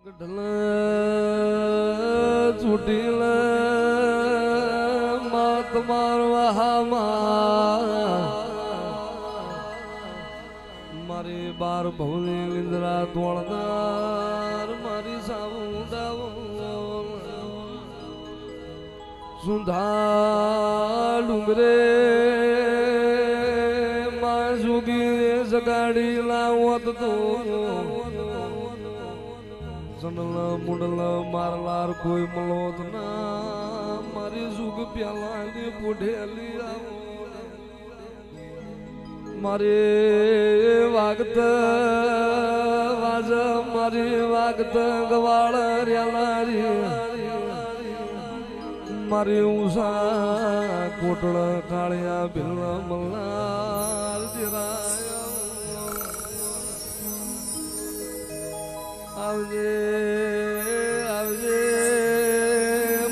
ઢલ છૂટીલ માત મારવા મારી બાર ભવની નિંદ્રા તોળનાર મારી સામુંડા સુંધા ડુંગરે માં જોગી જગાડી લાવત તો સનલ મુડલ મારલાર કોઈ મલોત ના મારી સુગ પ્યાલાની પોઢેલી આવો મારે વાગત વાજ મારી વાગત ગવાળ રેલારી મારી ઉષા કોટળ કાળિયા ભીલ મલ્લાર આવજે આવજે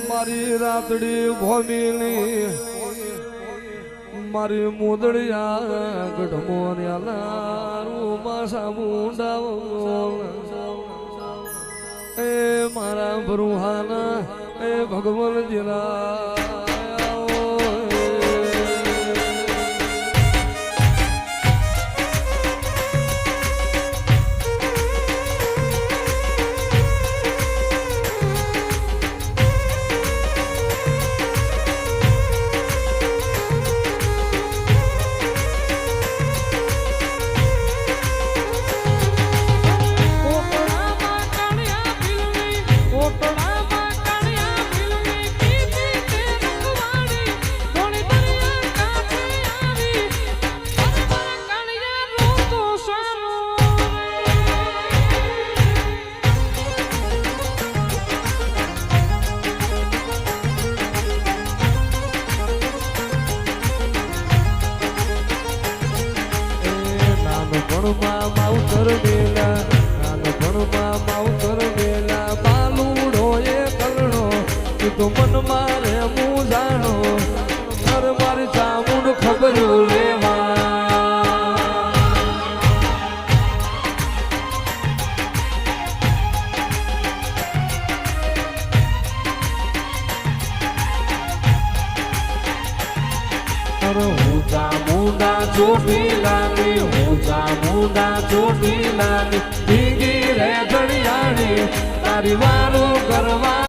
મારી રાતડી ભોમીની મારી મોદડિયા ગઢમોન્યા માસા મુંડા એ મારા ભરુહાના એ ભગવાન જીરા માવતર મેલા નાનપણમાં માવતર મેલા બાલુડો એ કરણો તું તો મન મારે હું જાણો ઘર મારી ચામુંડ ખબર લેવા હું ચામુંડા ચોટી લાગી મુંડા ચોટી લાગી ભીગી રે ઘડિયાળી તારી વારો કરવા